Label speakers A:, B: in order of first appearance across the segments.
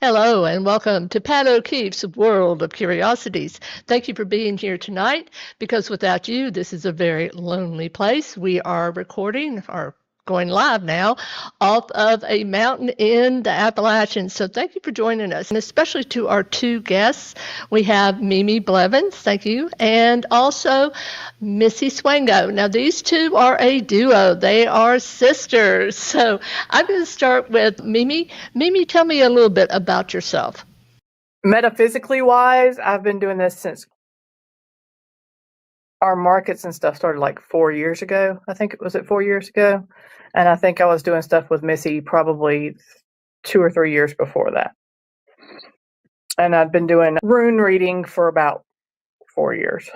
A: Hello and welcome to Pat O'Keefe's World of Curiosities. Thank you for being here tonight because without you, this is a very lonely place. We are recording or going live now off of a mountain in the Appalachians. So thank you for joining us, and especially to our two guests. We have Mimi Blevins, thank you, and also Missy Swango. Now, these two are a duo. They are sisters. So I'm going to start with Mimi. Mimi, tell me a little bit about yourself.
B: Metaphysically wise, I've been doing this since our markets and stuff started like 4 years ago. I think it was 4 years ago. And I think I was doing stuff with Missy probably 2 or 3 years before that. And I've been doing rune reading for about 4 years.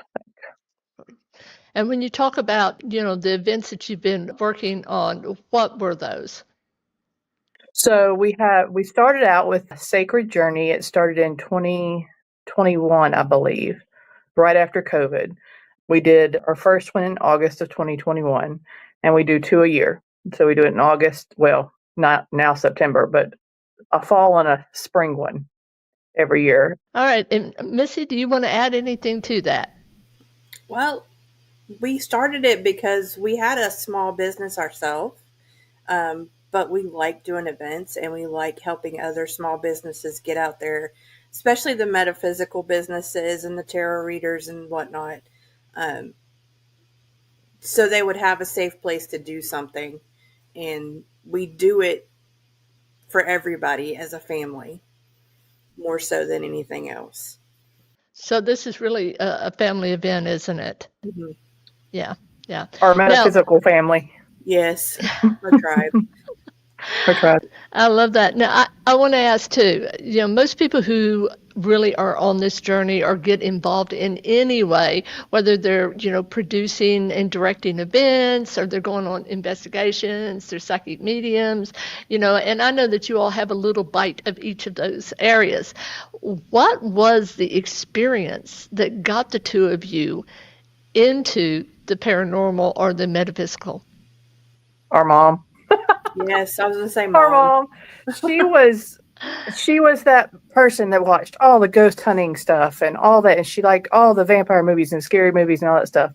A: And when you talk about, the events that you've been working on, what were those?
B: So we started out with a Sacred Journey. It started in 2021, I believe, right after COVID. We did our first one in August of 2021, and we do 2 a year. So we do it in August, well, not now September, but a fall and a spring one every year.
A: All right. And Missy, do you want to add anything to that?
C: Well, we started it because we had a small business ourselves, but we like doing events and we like helping other small businesses get out there, especially the metaphysical businesses and the tarot readers and whatnot. So they would have a safe place to do something. And we do it for everybody as a family, more so than anything else.
A: So this is really a family event, isn't it?
C: Mm-hmm.
A: Yeah.
B: Our metaphysical family.
C: Yes, our tribe.
B: Our tribe.
A: I love that. Now, I want to ask too, most people who really are on this journey or get involved in any way, whether they're, producing and directing events or they're going on investigations, they're psychic mediums, and I know that you all have a little bite of each of those areas. What was the experience that got the two of you into the paranormal or the metaphysical?
B: Our mom.
C: Yes, I was going to say mom.
B: Our mom. She was that person that watched all the ghost hunting stuff and all that, and she liked all the vampire movies and scary movies and all that stuff.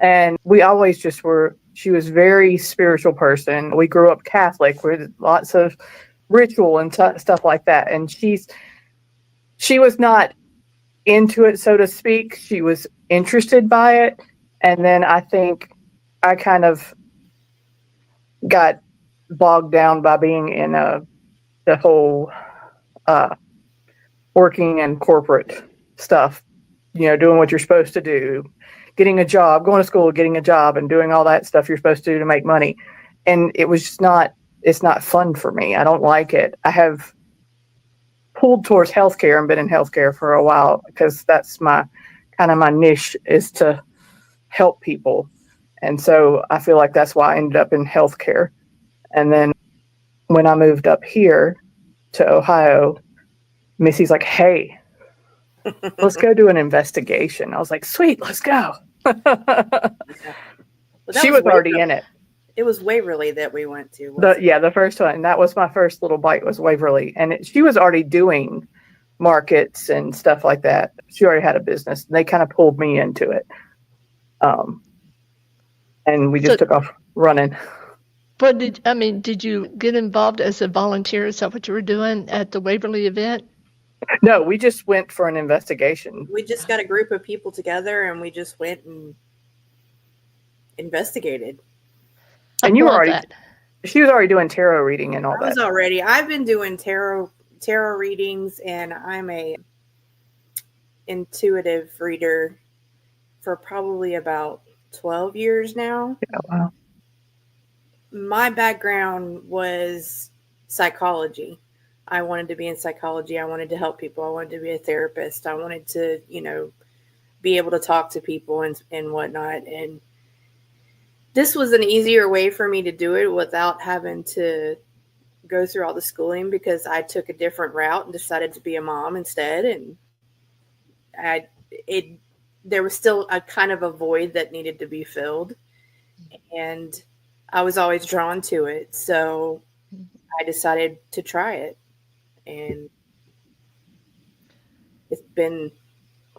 B: And we always just were. She was a very spiritual person. We grew up Catholic with lots of ritual and stuff like that. And she was not into it, so to speak. She was interested by it, and then I think I kind of got bogged down by being in the whole working in corporate stuff, doing what you're supposed to do, getting a job, going to school, getting a job, and doing all that stuff you're supposed to do to make money. And it was just it's not fun for me. I don't like it. I have pulled towards healthcare and been in healthcare for a while because that's my niche is to help people. And so I feel like that's why I ended up in healthcare. And then when I moved up here to Ohio, Missy's like, hey, let's go do an investigation. I was like, sweet, let's go. She was already in it.
C: It was Waverly that we went to.
B: The first one. And that was my first little bite was Waverly. And she was already doing markets and stuff like that. She already had a business. And they kind of pulled me into it. And we just took off running.
A: But did you get involved as a volunteer? Is that what you were doing at the Waverly event?
B: No, we just went for an investigation.
C: We just got a group of people together and we just went and investigated.
B: And she was already doing tarot reading and all that.
C: I've been doing tarot readings, and I'm a intuitive reader for probably about 12 years now.
B: Yeah, wow.
C: My background was psychology. I wanted to be in psychology. I wanted to help people. I wanted to be a therapist. I wanted to, be able to talk to people and whatnot. And this was an easier way for me to do it without having to go through all the schooling, because I took a different route and decided to be a mom instead. And there was still a kind of a void that needed to be filled. And I was always drawn to it. So I decided to try it. And been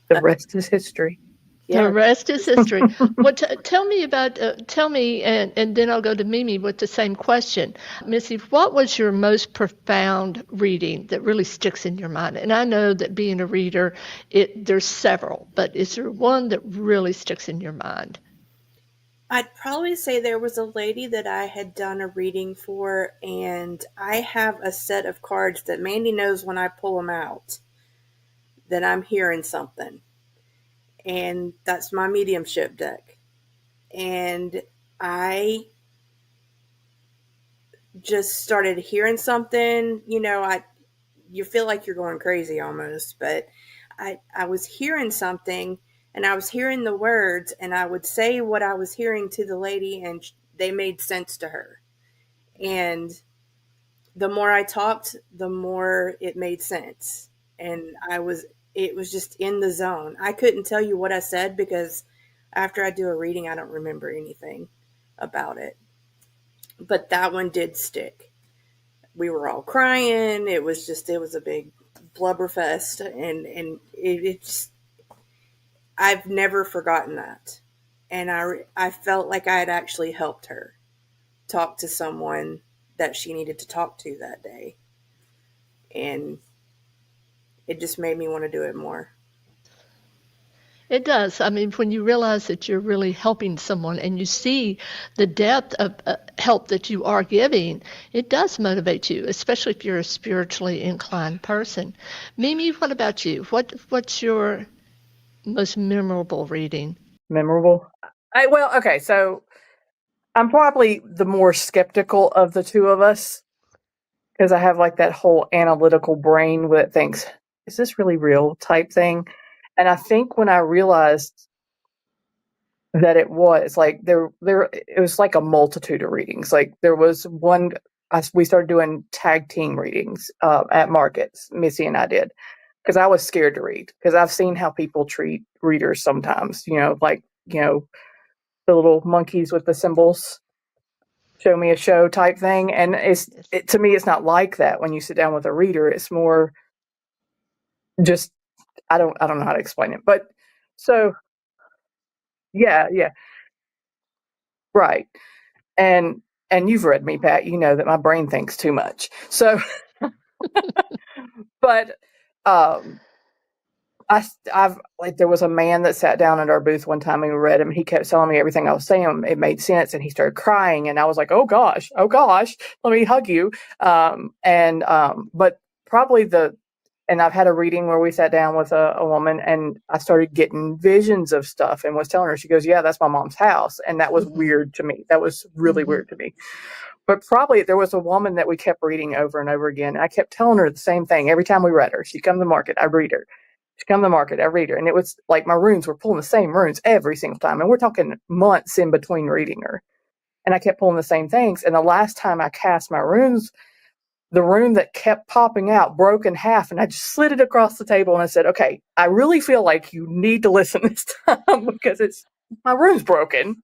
B: The rest is history.
A: The rest is history. Tell me about, tell me, and then I'll go to Mimi with the same question. Missy, what was your most profound reading that really sticks in your mind? And I know that being a reader, there's several, but is there one that really sticks in your mind?
C: I'd probably say there was a lady that I had done a reading for, and I have a set of cards that Mandy knows when I pull them out that I'm hearing something. And that's my mediumship deck. And I just started hearing something, you feel like you're going crazy almost, but I was hearing something, and I was hearing the words, and I would say what I was hearing to the lady, and they made sense to her. And the more I talked, the more it made sense. And it was just in the zone. I couldn't tell you what I said because after I do a reading, I don't remember anything about it. But that one did stick. We were all crying. It was a big blubber fest. And it's, I've never forgotten that. And I felt like I had actually helped her talk to someone that she needed to talk to that day. And it just made me want to do it more.
A: It does. I mean, when you realize that you're really helping someone and you see the depth of help that you are giving, it does motivate you, especially if you're a spiritually inclined person. Mimi, what about you? What's your most memorable reading?
B: Memorable? Okay, so I'm probably the more skeptical of the two of us because I have like that whole analytical brain that thinks, is this really real type thing? And I think when I realized that it was like it was like a multitude of readings. Like there was one, we started doing tag team readings at markets. Missy and I did because I was scared to read because I've seen how people treat readers sometimes. The little monkeys with the symbols, show me a show type thing. And to me, it's not like that when you sit down with a reader. It's more just I don't know how to explain it, but so yeah, right. And you've read me, Pat. You know that my brain thinks too much. So, but I've like there was a man that sat down at our booth one time and we read him. He kept telling me everything I was saying. It made sense, and he started crying, and I was like, oh gosh, let me hug you. But probably and I've had a reading where we sat down with a woman, and I started getting visions of stuff, and was telling her, she goes, yeah, that's my mom's house, and that was weird to me. That was really weird to me. But probably there was a woman that we kept reading over and over again. I kept telling her the same thing every time we read her. She'd come to market, I'd read her. She'd come to market, I'd read her. And it was like my runes were pulling the same runes every single time. And we're talking months in between reading her. And I kept pulling the same things. And the last time I cast my runes, the rune that kept popping out broke in half. And I just slid it across the table and I said, okay, I really feel like you need to listen this time because my rune's broken.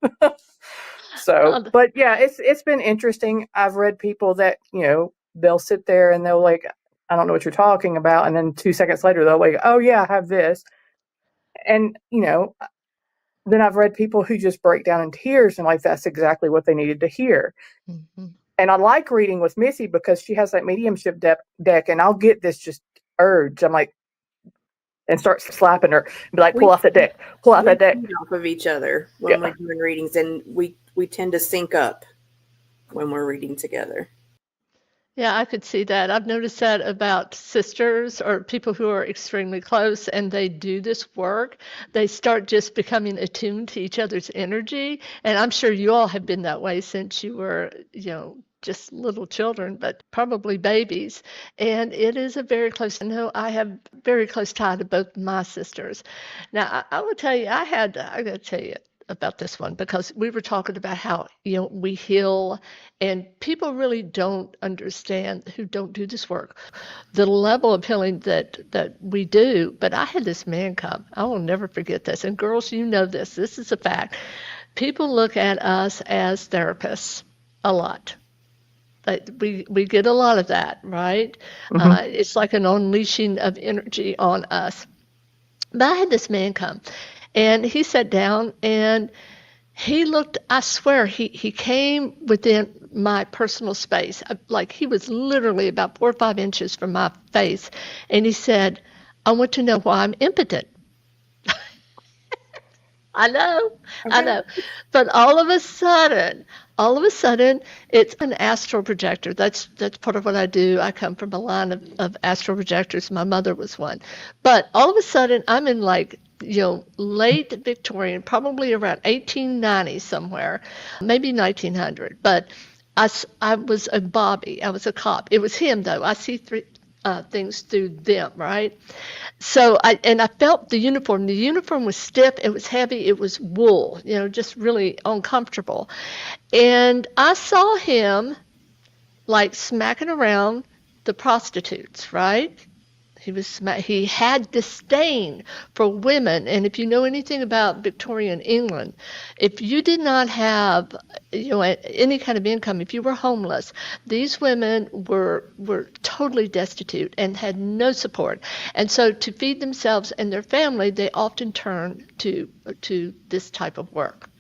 B: So, but yeah, it's been interesting. I've read people that, they'll sit there and they'll like, I don't know what you're talking about. And then 2 seconds later, they'll like, oh yeah, I have this. And, then I've read people who just break down in tears and like, that's exactly what they needed to hear. Mm-hmm. And I like reading with Missy because she has that mediumship deck and I'll get this just urge. I'm like, and start slapping her and be like, pull off that deck.
C: Off of each other when we're doing readings, and we tend to sync up when we're reading together.
A: Yeah, I could see that. I've noticed that about sisters or people who are extremely close and they do this work. They start just becoming attuned to each other's energy. And I'm sure you all have been that way since you were, just little children, but probably babies. And it is a very close, I know I have very close tie to both my sisters. Now, I will tell you, I got to tell you about this one because we were talking about how, we heal and people really don't understand who don't do this work, the level of healing that we do. But I had this man come. I will never forget this. And girls, you know this. This is a fact. People look at us as therapists a lot. We get a lot of that, right? Mm-hmm. It's like an unleashing of energy on us. But I had this man come, and he sat down, and he looked, I swear, he came within my personal space. Like he was literally about 4 or 5 inches from my face. And he said, I want to know why I'm impotent. I know, I
C: Okay.
A: know. But all of a sudden, it's an astral projector. That's part of what I do. I come from a line of astral projectors. My mother was one. But all of a sudden, I'm in like, late Victorian, probably around 1890 somewhere, maybe 1900. But I was a Bobby. I was a cop. It was him, though. I see things through them, right? So I felt the uniform. The uniform was stiff, it was heavy, it was wool, just really uncomfortable. And I saw him like smacking around the prostitutes, right? He had disdain for women, and if you know anything about Victorian England, if you did not have any kind of income, if you were homeless, these women were totally destitute and had no support, and so to feed themselves and their family, they often turned to this type of work,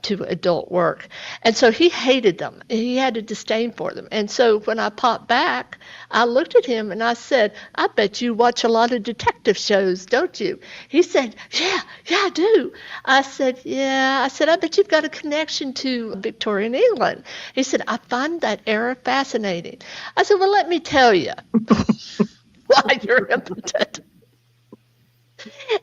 A: to adult work. And so he hated them. He had a disdain for them. And so when I popped back, I looked at him and I said, I bet you watch a lot of detective shows, don't you? He said, yeah, I do. I said, yeah. I said, I bet you've got a connection to Victorian England. He said, I find that era fascinating. I said, well, let me tell you why you're impotent.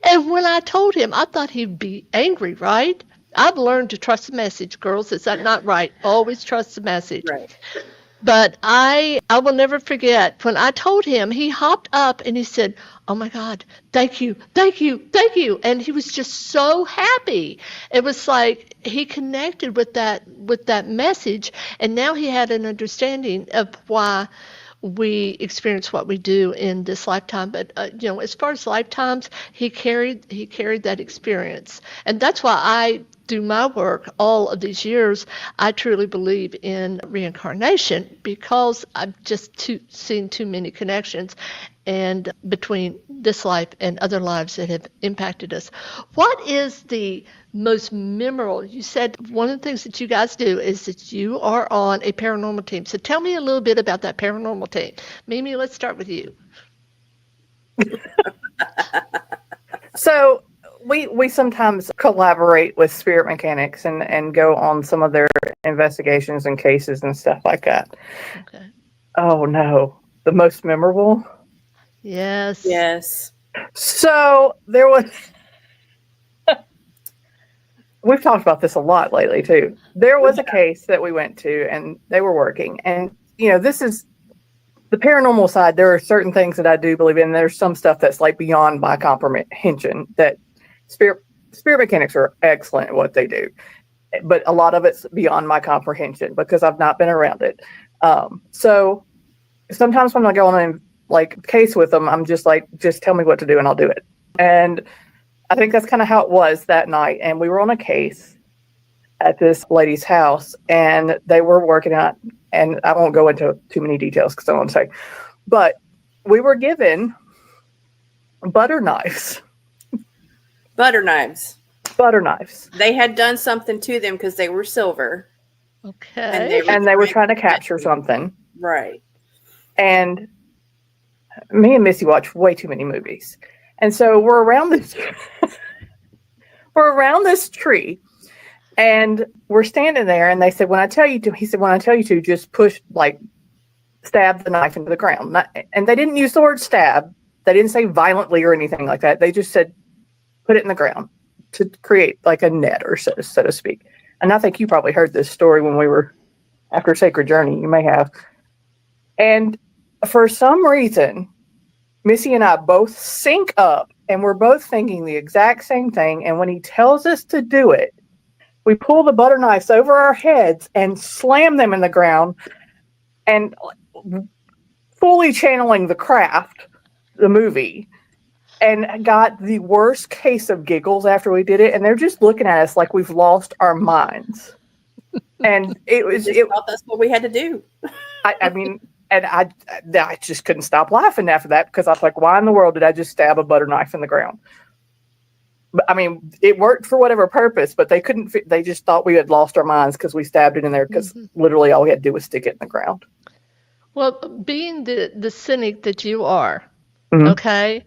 A: And when I told him, I thought he'd be angry, right? I've learned to trust the message, girls. Is that not right? Always trust the message.
C: Right.
A: But I will never forget when I told him, he hopped up and he said, oh my God, thank you, thank you, thank you. And he was just so happy. It was like he connected with that message, and now he had an understanding of why we experience what we do in this lifetime. But as far as lifetimes, he carried that experience, and that's why I do my work all of these years. I truly believe in reincarnation because I've just seen too many connections, and between this life and other lives that have impacted us. What is the most memorable? You said one of the things that you guys do is that you are on a paranormal team. So tell me a little bit about that paranormal team. Mimi, let's start with you.
B: So we sometimes collaborate with spirit mechanics and go on some of their investigations and cases and stuff like that.
A: Okay.
B: Oh no, the most memorable?
A: Yes.
C: Yes.
B: So there was, we've talked about this a lot lately too. There was a case that we went to and they were working, and this is the paranormal side. There are certain things that I do believe in. There's some stuff that's like beyond my comprehension that spirit mechanics are excellent at what they do, but a lot of it's beyond my comprehension because I've not been around it. So sometimes when I go on a case with them, I'm just like, just tell me what to do and I'll do it. And I think that's kind of how it was that night. And we were on a case at this lady's house, and they were working out, and I won't go into too many details because I don't want to say, but we were given butter knives.
C: Butter knives.
B: Butter knives.
C: They had done something to them because they were silver.
A: Okay.
B: And they were trying to capture something.
C: Right.
B: And me and Missy watch way too many movies. And so we're around this tree, and we're standing there, and they said, when I tell you to, just push, stab the knife into the ground. And they didn't use the word stab. They didn't say violently or anything like that. They just said, put it in the ground to create like a net, or so to speak. And I think you probably heard this story when we were after Sacred Journey. You may have. And for some reason, Missy and I both sync up, and we're both thinking the exact same thing. And when he tells us to do it, we pull the butter knives over our heads and slam them in the ground, and fully channeling The Craft, the movie, and got the worst case of giggles after we did it. And they're just looking at us like we've lost our minds. And
C: That's what we had to do.
B: I mean, and I just couldn't stop laughing after that, because I was like, why in the world did I just stab a butter knife in the ground? I mean, it worked for whatever purpose, but they couldn't. They just thought we had lost our minds because we stabbed it in there. Because literally, all we had to do was stick it in the ground.
A: Well, being the cynic that you are,
B: Mhm.
A: okay,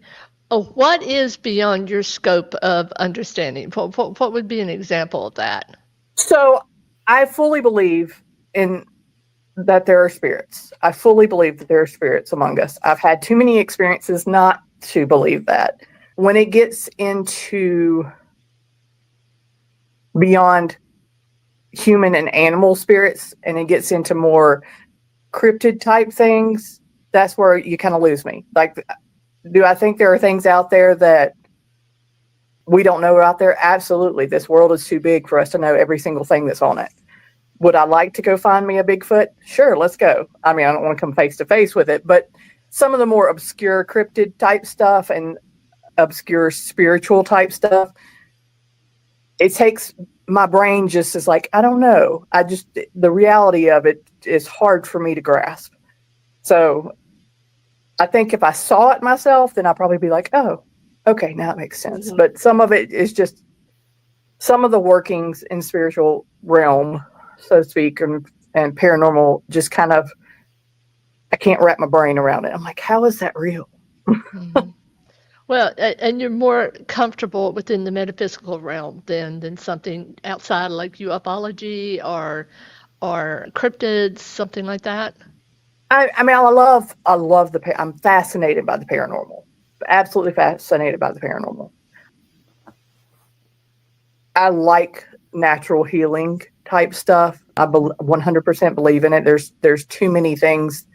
A: what is beyond your scope of understanding? What would be an example of that?
B: So, I fully believe in that there are spirits. I fully believe that there are spirits among us. I've had too many experiences not to believe that. When it gets into beyond human and animal spirits and it gets into more cryptid type things, that's where you kind of lose me. Like, do I think there are things out there that we don't know out there? Absolutely. This world is too big for us to know every single thing that's on it. Would I like to go find me a Bigfoot? Sure, let's go. I mean, I don't want to come face to face with it, but some of the more obscure cryptid type stuff and obscure spiritual type stuff, it takes my brain just is like, I don't know. The reality of it is hard for me to grasp. So I think if I saw it myself, then I'd probably be like, oh, okay, now it makes sense. Mm-hmm. But some of it is just some of the workings in spiritual realm, so to speak, and paranormal, just kind of, I can't wrap my brain around it. I'm like, how is that real?
A: Mm-hmm. Well, and you're more comfortable within the metaphysical realm than something outside like ufology or cryptids, something like that.
B: I mean, I'm fascinated by the paranormal. Absolutely fascinated by the paranormal. I like natural healing type stuff. I 100% believe in it. There's too many things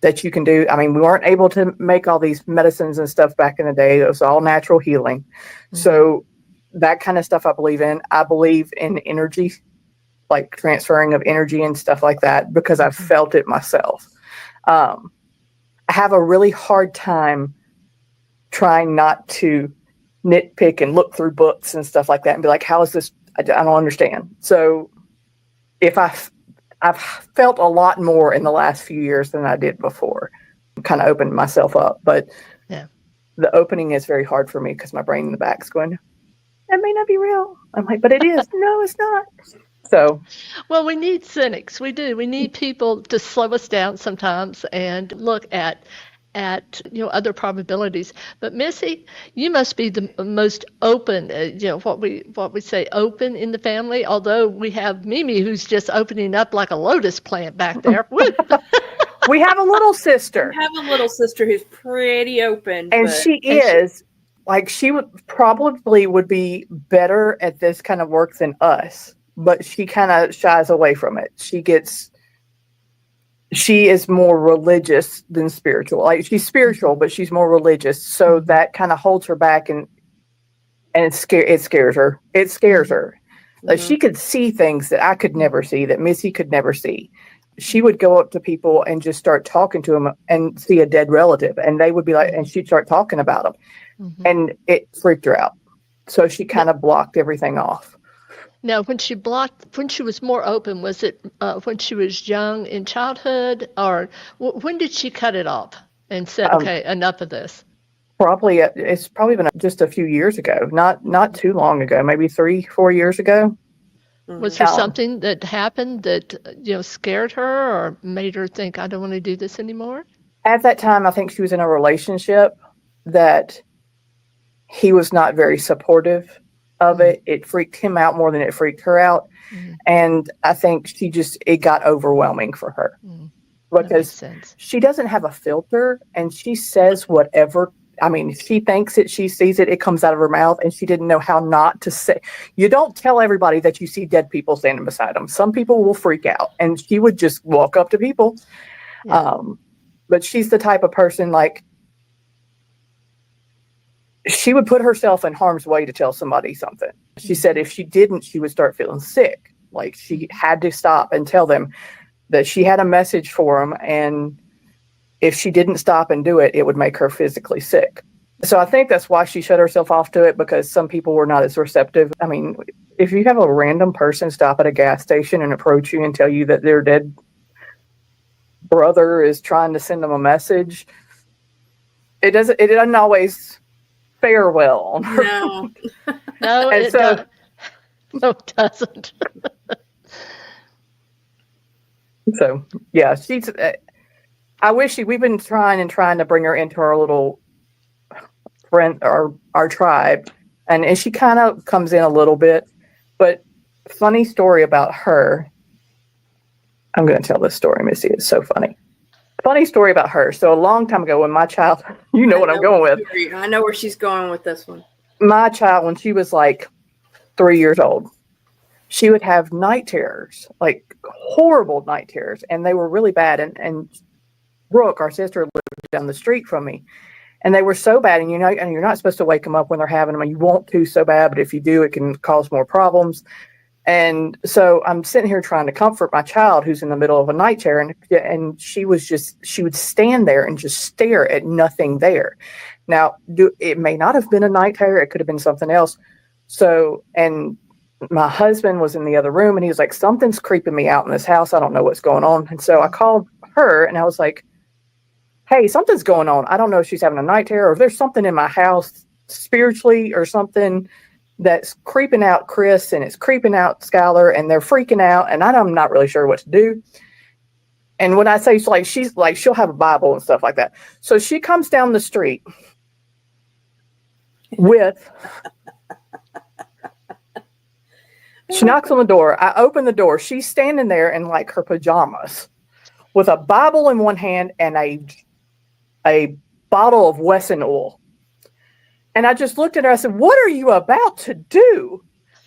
B: that you can do. I mean, we weren't able to make all these medicines and stuff back in the day. It was all natural healing. Mm-hmm. So that kind of stuff I believe in. I believe in energy, like transferring of energy and stuff like that, because I've felt it myself. I have a really hard time trying not to nitpick and look through books and stuff like that and be like, how is this? I don't understand. So if I've felt a lot more in the last few years than I did before. Kind of opened myself up, but
A: yeah,
B: the opening is very hard for me because my brain in the back's going, that may not be real. I'm like, but it is. No, it's not. So,
A: well, we need cynics. We do. We need people to slow us down sometimes and look at other probabilities. But Missy, you must be the most open, what we say open in the family, although we have Mimi who's just opening up like a lotus plant back there.
B: We have a little sister.
C: We have a little sister who's pretty open.
B: And she would be better at this kind of work than us, but she kind of shies away from it. She is more religious than spiritual. Like, she's spiritual, but she's more religious. So that kind of holds her back, and it scares her. It scares her. Mm-hmm. Like, she could see things that I could never see, that Missy could never see. She would go up to people and just start talking to them and see a dead relative, and they would be like, and she'd start talking about them, and it freaked her out. So she kind of blocked everything off.
A: Now, when she was more open, was it when she was young in childhood, or when did she cut it off and said, okay, enough of this?
B: It's probably been just a few years ago, not too long ago, maybe 3-4 years ago.
A: Was there something that happened that, scared her or made her think, I don't want to do this anymore?
B: At that time, I think she was in a relationship that he was not very supportive of it. It freaked him out more than it freaked her out. And I think it got overwhelming for her because she doesn't have a filter, and she says whatever. I mean, if she thinks it, she sees it, it comes out of her mouth, and she didn't know how not to say. You don't tell everybody that you see dead people standing beside them. Some people will freak out, and she would just walk up to people. Yeah. But she's the type of person, like, she would put herself in harm's way to tell somebody something. She said if she didn't, she would start feeling sick. Like, she had to stop and tell them that she had a message for them, and if she didn't stop and do it, it would make her physically sick. So I think that's why she shut herself off to it, because some people were not as receptive. I mean, if you have a random person stop at a gas station and approach you and tell you that their dead brother is trying to send them a message, it doesn't always farewell.
C: No.
A: No,
B: And
A: it
B: so-
A: does. No, it doesn't.
B: So yeah, she's. I wish we've been trying to bring her into our little friend, our tribe, and she kind of comes in a little bit. But funny story about her. I'm going to tell this story, Missy. It's so funny. Funny story about her. So a long time ago, when my child, you know what I'm going with.
C: I know where she's going with this one.
B: My child, when she was like 3 years old, she would have night terrors, like horrible night terrors, and they were really bad. And Brooke, our sister, lived down the street from me, and they were so bad. And you're not supposed to wake them up when they're having them, and you want to so bad, but if you do, it can cause more problems. And so I'm sitting here trying to comfort my child who's in the middle of a night terror, and she would stand there and just stare at nothing there. Now, it may not have been a night terror; it could have been something else. So, and my husband was in the other room, and he was like, "Something's creeping me out in this house. I don't know what's going on." And so I called her, and I was like, "Hey, something's going on. I don't know if she's having a night terror or if there's something in my house spiritually or something that's creeping out Chris and it's creeping out Skylar, and they're freaking out, and I'm not really sure what to do." And when I say she's like, she'll have a Bible and stuff like that. So she comes down the street she knocks on the door. I open the door. She's standing there in like her pajamas with a Bible in one hand and a bottle of Wesson oil. And I just looked at her. I said, "What are you about to do?"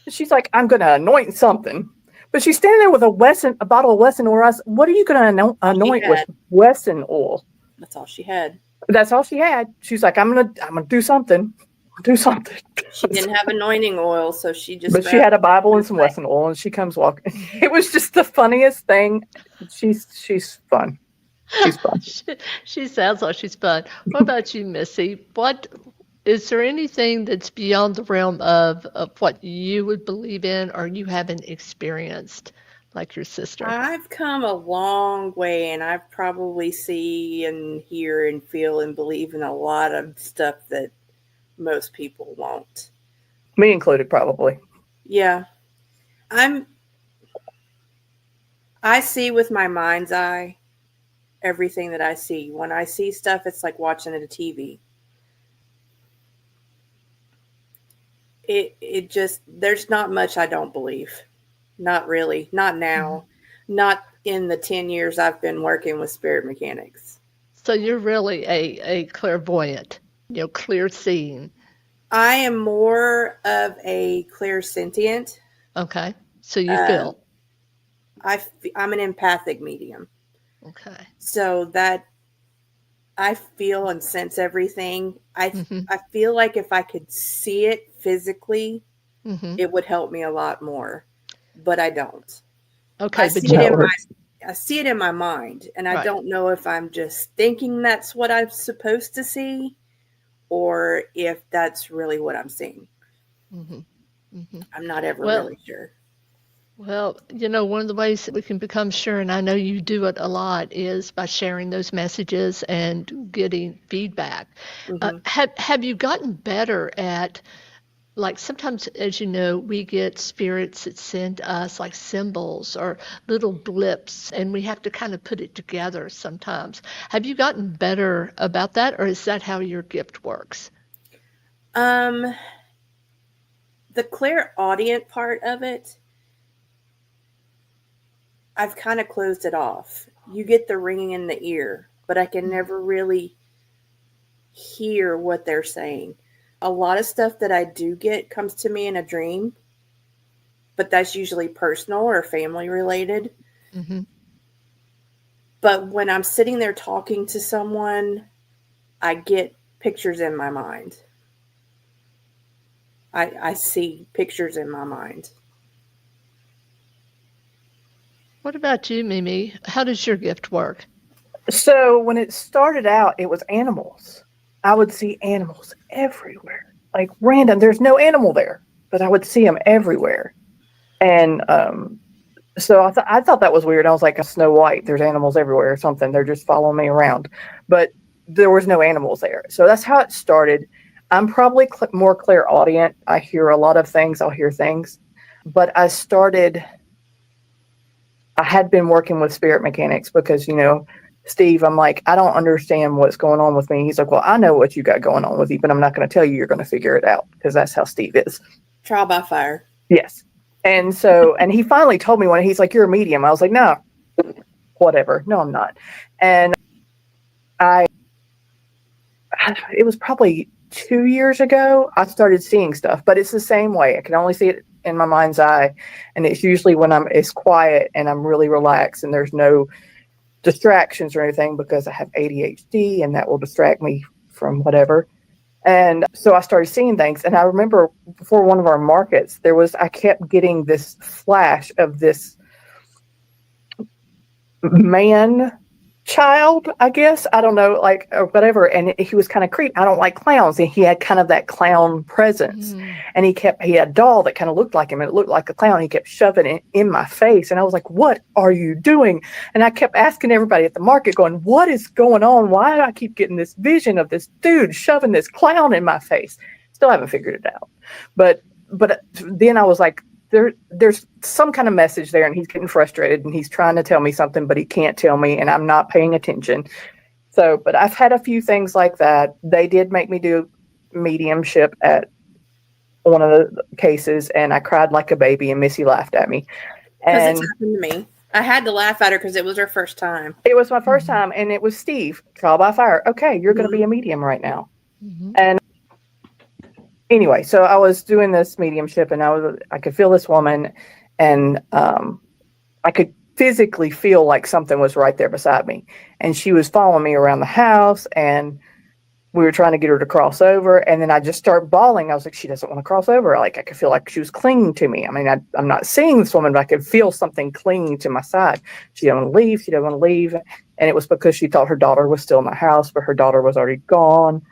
B: She's like, "I'm going to anoint something." But she's standing there with a bottle of Wesson oil. I said, "What are you going to anoint with Wesson oil?"
C: That's all she had.
B: That's all she had. She's like, I'm gonna do something. Do something.
C: She didn't have anointing oil, so she just.
B: But she had a Bible and some Wesson oil, and she comes walking. It was just the funniest thing. She's fun. She's fun.
A: She sounds like she's fun. What about you, Missy? What is there anything that's beyond the realm of what you would believe in or you haven't experienced like your sister?
C: I've come a long way, and I've probably see and hear and feel and believe in a lot of stuff that most people won't.
B: Me included, probably.
C: Yeah. I see with my mind's eye everything that I see. When I see stuff, it's like watching it on TV. It just, there's not much I don't believe. Not really. Not now. Mm-hmm. Not in the 10 years I've been working with spirit mechanics.
A: So you're really a clairvoyant, clear seeing.
C: I am more of a clairsentient.
A: Okay. So you feel.
C: I'm an empathic medium.
A: Okay.
C: So that I feel and sense everything. I feel like if I could see it physically, it would help me a lot more. But I don't.
A: Okay,
C: I see it in my mind, and I don't know if I'm just thinking that's what I'm supposed to see, or if that's really what I'm seeing. I'm not ever really sure.
A: Well, one of the ways that we can become sure, and I know you do it a lot, is by sharing those messages and getting feedback. Have you gotten better at, like sometimes, as you know, we get spirits that send us like symbols or little blips, and we have to kind of put it together sometimes. Have you gotten better about that, or is that how your gift works?
C: The clairaudient part of it, I've kind of closed it off. You get the ringing in the ear, but I can never really hear what they're saying. A lot of stuff that I do get comes to me in a dream, but that's usually personal or family related. But when I'm sitting there talking to someone, I get pictures in my mind. I see pictures in my mind.
A: What about you, Mimi? How does your gift work?
B: So when it started out, it was animals. I would see animals everywhere, like random. There's no animal there, but I would see them everywhere. And so I thought that was weird. I was like, a Snow White, there's animals everywhere or something. They're just following me around. But there was no animals there. So that's how it started. I'm probably more clairaudient. I hear a lot of things. I'll hear things. But I had been working with spirit mechanics because, Steve, I'm like, I don't understand what's going on with me. He's like, well, I know what you got going on with you, but I'm not going to tell you. You're going to figure it out, because that's how Steve is.
C: Trial by fire.
B: Yes. And he finally told me he's like, you're a medium. I was like, no, whatever. No, I'm not. And it was probably 2 years ago, I started seeing stuff, but it's the same way. I can only see it in my mind's eye. And it's usually when it's quiet and I'm really relaxed and there's no distractions or anything, because I have ADHD and that will distract me from whatever. And so I started seeing things. And I remember before one of our markets, I kept getting this flash of this man child, I guess, I don't know, like, or whatever, and he was kind of creepy. I don't like clowns, and he had kind of that clown presence. And he had a doll that kind of looked like him, and it looked like a clown. He kept shoving it in my face, and I was like, what are you doing? And I kept asking everybody at the market, going, what is going on? Why do I keep getting this vision of this dude shoving this clown in my face? Still haven't figured it out. But then I was like, there's some kind of message there, and he's getting frustrated, and he's trying to tell me something, but he can't tell me, and I'm not paying attention. So, but I've had a few things like that. They did make me do mediumship at one of the cases, and I cried like a baby, and Missy laughed at me.
C: Because it's happened to me. I had to laugh at her because it was her first time.
B: It was my first time, and it was Steve, trial by fire. Okay, you're going to be a medium right now. And anyway, so I was doing this mediumship, and I could feel this woman, and I could physically feel like something was right there beside me, and she was following me around the house, and we were trying to get her to cross over, and then I just start bawling. I was like, she doesn't want to cross over. Like, I could feel like she was clinging to me. I mean, I'm not seeing this woman, but I could feel something clinging to my side. She didn't want to leave. She didn't want to leave. And it was because she thought her daughter was still in the house, but her daughter was already gone.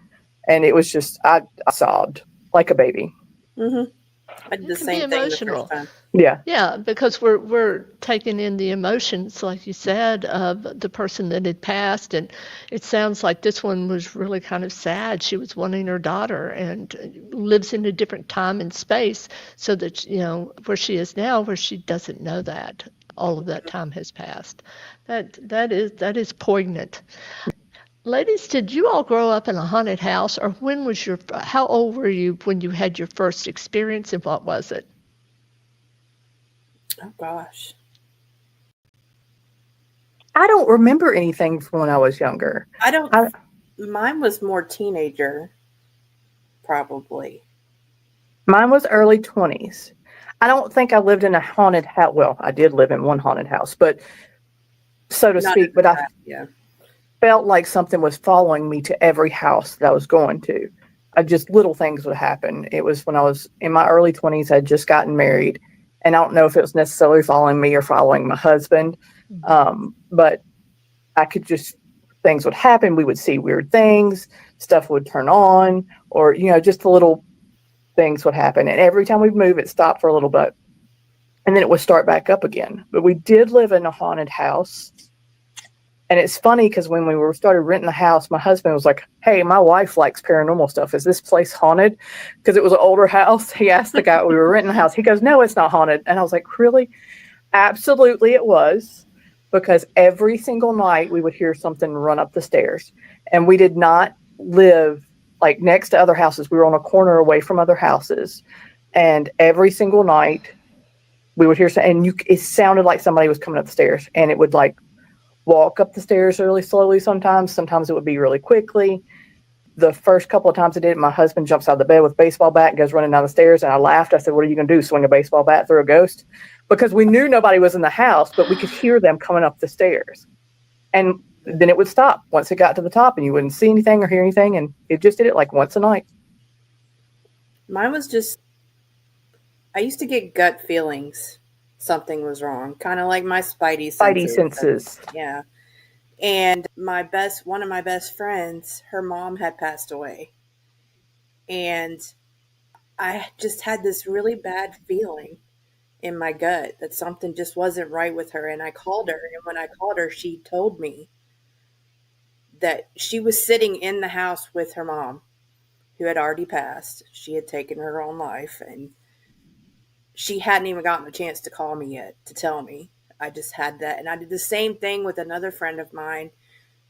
B: And it was just, I sobbed like a baby.
C: I did the same thing the first time.
A: Yeah, because we're taking in the emotions, like you said, of the person that had passed, and it sounds like this one was really kind of sad. She was wanting her daughter, and lives in a different time and space, so that where she is now, where she doesn't know that all of that time has passed. That is poignant. Ladies, did you all grow up in a haunted house, or how old were you when you had your first experience, and what was it?
C: Oh, gosh.
B: I don't remember anything from when I was younger.
C: Mine was more teenager, probably.
B: Mine was early 20s. I don't think I lived in a haunted house. Well, I did live in one haunted house, but so to speak, but I felt like something was following me to every house that I was going to. Just little things would happen. It was when I was in my early 20s. I'd just gotten married, and I don't know if it was necessarily following me or following my husband, but I could things would happen. We would see weird things, stuff would turn on, or, just the little things would happen. And every time we'd move, it stopped for a little bit, and then it would start back up again. But we did live in a haunted house. And it's funny because when we started renting the house, my husband was like, hey, my wife likes paranormal stuff. Is this place haunted? Because it was an older house. He asked the guy, we were renting the house. He goes, no, it's not haunted. And I was like, really? Absolutely it was. Because every single night we would hear something run up the stairs. And we did not live like next to other houses. We were on a corner away from other houses. And every single night we would hear something. And it sounded like somebody was coming up the stairs. And it would like walk up the stairs really slowly sometimes it would be really quickly. The first couple of times I did it, my husband jumps out of the bed with a baseball bat and goes running down the stairs, and I laughed. I said, what are you going to do, swing a baseball bat through a ghost? Because we knew nobody was in the house, but we could hear them coming up the stairs. And then it would stop once it got to the top, and you wouldn't see anything or hear anything, and it just did it like once a night.
C: Mine was just, I used to get gut feelings something was wrong, kind of like my spidey senses. Yeah. And one of my best friends, her mom had passed away. And I just had this really bad feeling in my gut that something just wasn't right with her. And I called her. And when I called her, she told me that she was sitting in the house with her mom, who had already passed. She had taken her own life, and she hadn't even gotten a chance to call me yet to tell me. I just had that. And I did the same thing with another friend of mine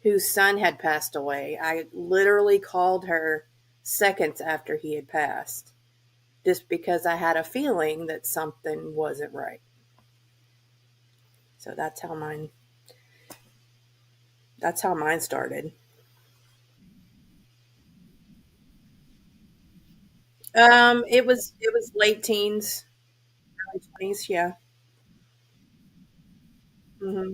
C: whose son had passed away. I literally called her seconds after he had passed, just because I had a feeling that something wasn't right. So that's how mine started. It was late teens, early 20s, yeah. hmm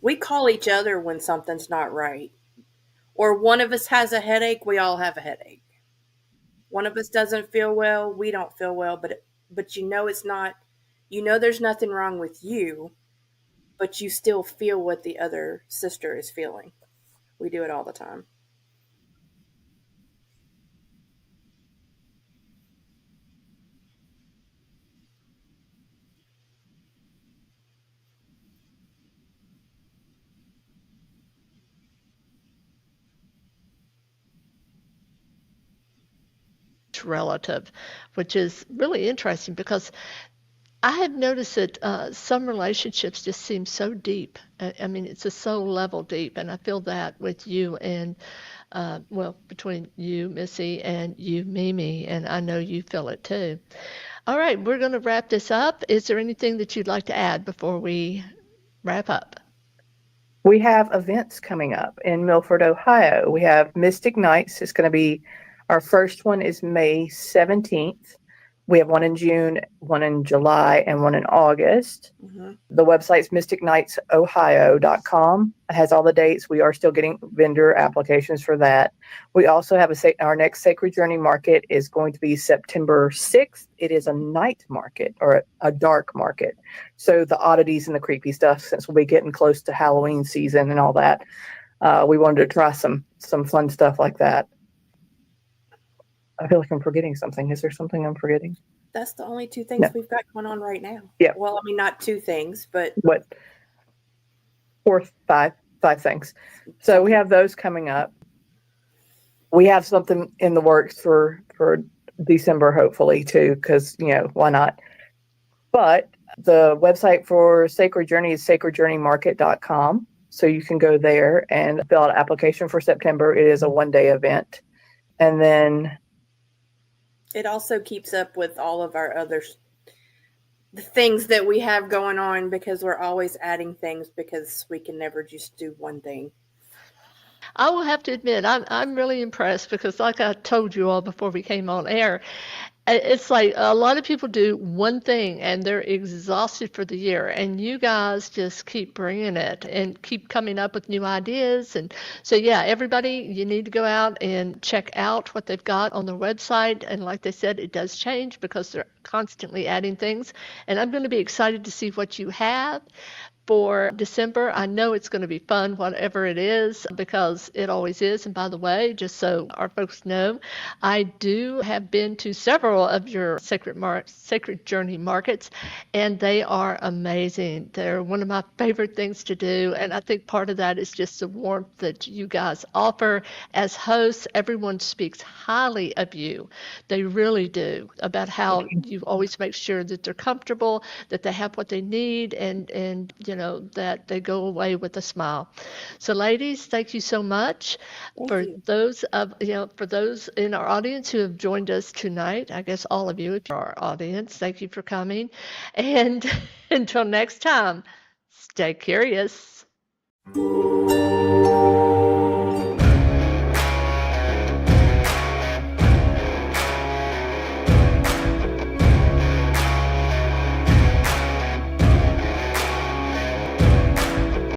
C: We call each other when something's not right. Or one of us has a headache, we all have a headache. One of us doesn't feel well, we don't feel well, but it's not, there's nothing wrong with you, but you still feel what the other sister is feeling. We do it all the time.
A: Relative, which is really interesting because I have noticed that some relationships just seem so deep. I mean, it's a soul level deep, and I feel that with you and, well, between you, Missy, and you, Mimi, and I know you feel it too. All right, we're going to wrap this up. Is there anything that you'd like to add before we wrap up?
B: We have events coming up in Milford, Ohio. We have Mystic Nights. It's going to be our first one is May 17th. We have one in June, one in July, and one in August.
C: hmm
B: The website's mysticnightsohio.com. It has all the dates. We are still getting vendor applications for that. We also have our next Sacred Journey Market is going to be September 6th. It is a night market or a dark market. So the oddities and the creepy stuff, since we'll be getting close to Halloween season and all that, we wanted to try some fun stuff like that. I feel like I'm forgetting something. Is there something I'm forgetting?
C: That's the only two things
B: No.
C: we've got going on right now.
B: Yeah.
C: Well, I mean, not two things, but
B: What? 5 things. So we have those coming up. We have something in the works for December, hopefully too, because why not? But the website for Sacred Journey is sacredjourneymarket.com. So you can go there and fill out an application for September. It is a one-day event. And then
C: it also keeps up with all of our other the things that we have going on, because we're always adding things, because we can never just do one thing.
A: I will have to admit, I'm really impressed because, like I told you all before we came on air, it's like a lot of people do one thing and they're exhausted for the year, and you guys just keep bringing it and keep coming up with new ideas. And so, yeah, everybody, you need to go out and check out what they've got on their website. And like they said, it does change because they're constantly adding things. And I'm going to be excited to see what you have for December. I know it's going to be fun, whatever it is, because it always is. And by the way, just so our folks know, I do have been to several of your Sacred Journey markets, and they are amazing. They're one of my favorite things to do, and I think part of that is just the warmth that you guys offer as hosts. Everyone speaks highly of you. They really do, about how you always make sure that they're comfortable, that they have what they need, and that they go away with a smile. So, ladies, thank you so much.
C: Thank you.
A: For those in our audience who have joined us tonight, I guess all of you, if you're our audience, thank you for coming. And until next time, stay curious.